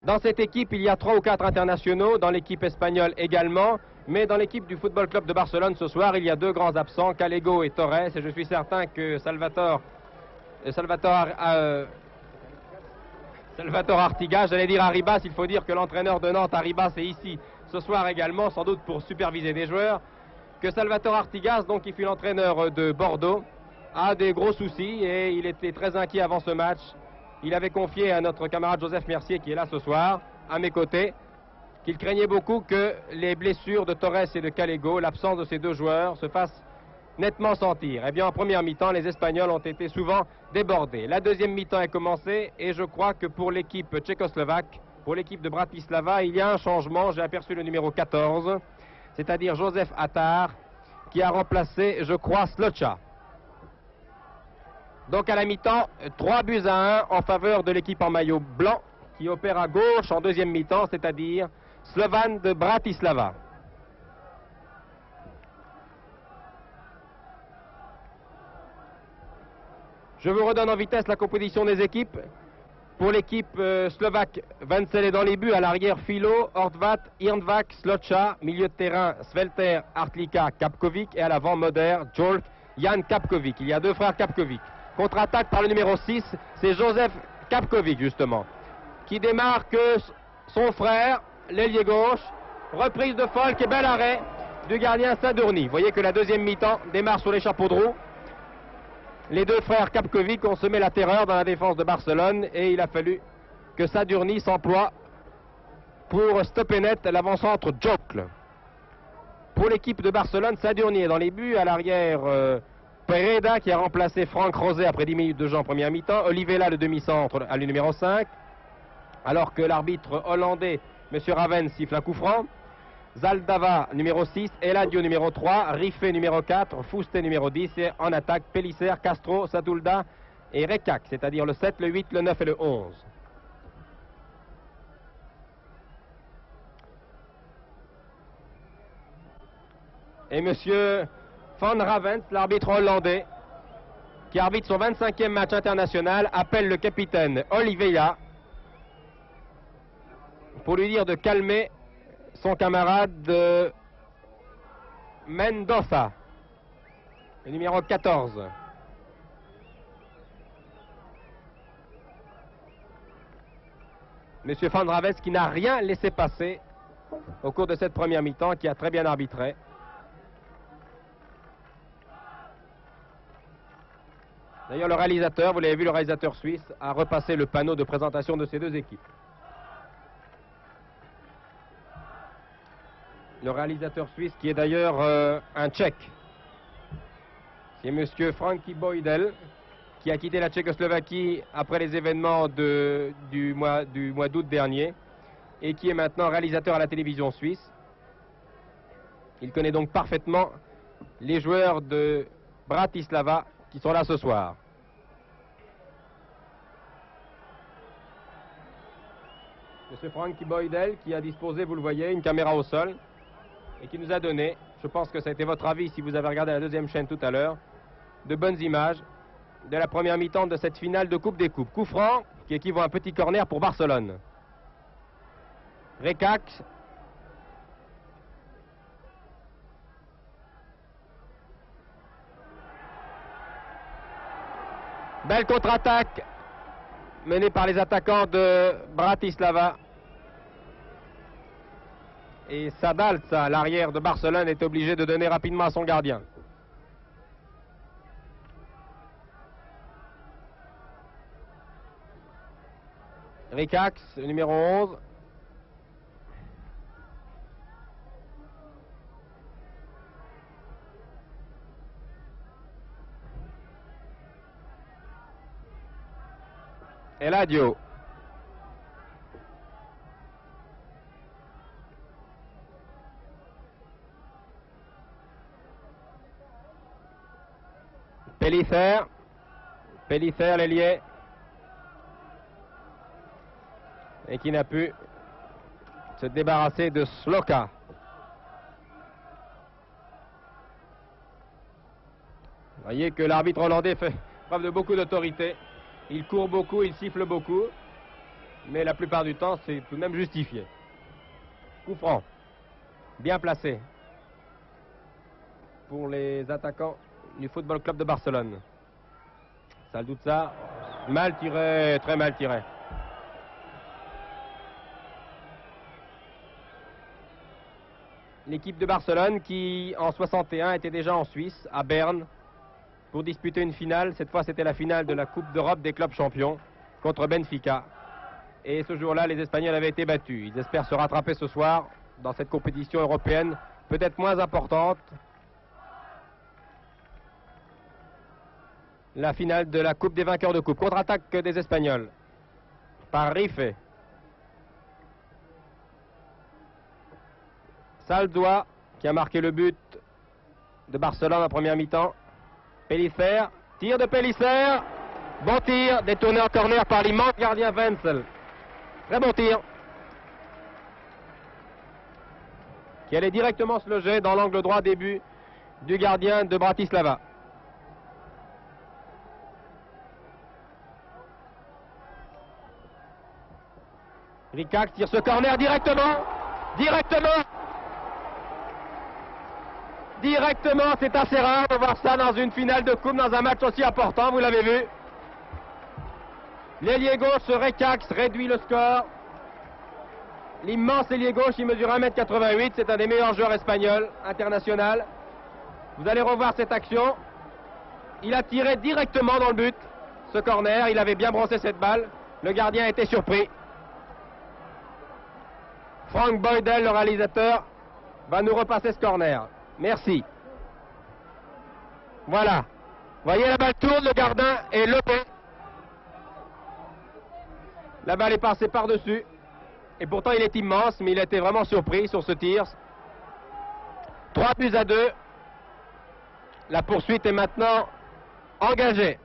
Dans cette équipe, il y a 3 ou 4 internationaux, dans l'équipe espagnole également, mais dans l'équipe du Football Club de Barcelone ce soir, il y a 2 grands absents, Calego et Torres, et je suis certain que Salvatore Artigas, j'allais dire Arribas, il faut dire que l'entraîneur de Nantes, Arribas, est ici ce soir également, sans doute pour superviser des joueurs, que Salvatore Artigas, donc qui fut l'entraîneur de Bordeaux, a des gros soucis et il était très inquiet avant ce match. Il avait confié à notre camarade Joseph Mercier, qui est là ce soir, à mes côtés, qu'il craignait beaucoup que les blessures de Torres et de Calego, l'absence de ces 2 joueurs, se fassent nettement sentir. Eh bien, en première mi-temps, les Espagnols ont été souvent débordés. La deuxième mi-temps est commencée et je crois que pour l'équipe tchécoslovaque, pour l'équipe de Bratislava, il y a un changement. J'ai aperçu le numéro 14, c'est-à-dire Joseph Attar, qui a remplacé, je crois, Slocha. Donc à la mi-temps, 3-1 en faveur de l'équipe en maillot blanc qui opère à gauche en deuxième mi-temps, c'est-à-dire Slovan de Bratislava. Je vous redonne en vitesse la composition des équipes. Pour l'équipe slovaque, Vancel est dans les buts, à l'arrière Filo, Horvat, Irnvak, Slocha, milieu de terrain Svelter, Artlika, Kapkovic et à l'avant Moder, Jolk, Jan Kapkovic. Il y a 2 frères Kapkovic. Contre-attaque par le numéro 6, c'est Joseph Kapkovic justement, qui démarque son frère, l'ailier gauche, reprise de Folk et bel arrêt du gardien Sadourny. Vous voyez que la deuxième mi-temps démarre sur les chapeaux de roue. Les 2 frères Kapkovic ont semé la terreur dans la défense de Barcelone et il a fallu que Sadourny s'emploie pour stopper net l'avant-centre Jokl. Pour l'équipe de Barcelone, Sadourny est dans les buts, à l'arrière Pereda qui a remplacé Franck Rosé après 10 minutes de jeu en première mi-temps, Olivella le demi-centre à le numéro 5, alors que l'arbitre hollandais, M. Raven, siffle un coup franc. Zaldava numéro 6, Eladio numéro 3, Riffé numéro 4, Fouste numéro 10 et en attaque Pellicer, Castro, Satulda et Rekak, c'est-à-dire le 7, le 8, le 9 et le 11. Et M. Van Ravens, l'arbitre hollandais, qui arbitre son 25e match international, appelle le capitaine Olivella pour lui dire de calmer son camarade Mendoza, le numéro 14. Monsieur Van Ravens qui n'a rien laissé passer au cours de cette première mi-temps, qui a très bien arbitré. D'ailleurs, le réalisateur, vous l'avez vu, le réalisateur suisse a repassé le panneau de présentation de ces 2 équipes. Le réalisateur suisse qui est d'ailleurs un Tchèque. C'est monsieur Frankie Boydell qui a quitté la Tchécoslovaquie après les événements du mois d'août dernier et qui est maintenant réalisateur à la télévision suisse. Il connaît donc parfaitement les joueurs de Bratislava qui sont là ce soir. Monsieur Frankie Boydell qui a disposé, vous le voyez, une caméra au sol et qui nous a donné, je pense que ça a été votre avis si vous avez regardé la deuxième chaîne tout à l'heure, de bonnes images de la première mi-temps de cette finale de Coupe des Coupes. Coup franc qui équivaut à un petit corner pour Barcelone. Rekak. Belle contre-attaque menée par les attaquants de Bratislava. Et Sadalca, l'arrière de Barcelone, est obligé de donner rapidement à son gardien. Rikax, numéro 11. Eladio. Pellicer. Pellicer, l'ailier. Et qui n'a pu se débarrasser de Sloka. Vous voyez que l'arbitre hollandais fait preuve de beaucoup d'autorité. Il court beaucoup, il siffle beaucoup. mais la plupart du temps, c'est tout de même justifié. Coup franc, bien placé pour les attaquants du Football Club de Barcelone. Salduzza, mal tiré, très mal tiré. L'équipe de Barcelone qui, en 61, était déjà en Suisse, à Berne, pour disputer une finale. Cette fois, c'était la finale de la Coupe d'Europe des clubs champions contre Benfica. Et ce jour-là, les Espagnols avaient été battus. Ils espèrent se rattraper ce soir dans cette compétition européenne, peut-être moins importante. La finale de la Coupe des vainqueurs de coupe. Contre-attaque des Espagnols par Rife. Saldua qui a marqué le but de Barcelone en première mi-temps. Pellicer, tir de Pellicer, bon tir, détourné en corner par l'immense gardien Wenzel. Très bon tir. Qui allait directement se loger dans l'angle droit des buts du gardien de Bratislava. Rickax tire ce corner directement. Directement, c'est assez rare de voir ça dans une finale de coupe, dans un match aussi important, vous l'avez vu. L'ailier gauche, Rickax, réduit le score. L'immense ailier gauche, il mesure 1,88 m, c'est un des meilleurs joueurs espagnols, international. Vous allez revoir cette action. Il a tiré directement dans le but, ce corner, il avait bien brossé cette balle. Le gardien a été surpris. Frank Boydell, le réalisateur, va nous repasser ce corner. Merci. Voilà. Voyez, la balle tourne, le gardien est levé. La balle est passée par-dessus. Et pourtant, il est immense, mais il a été vraiment surpris sur ce tir. 3 buts à 2. La poursuite est maintenant engagée.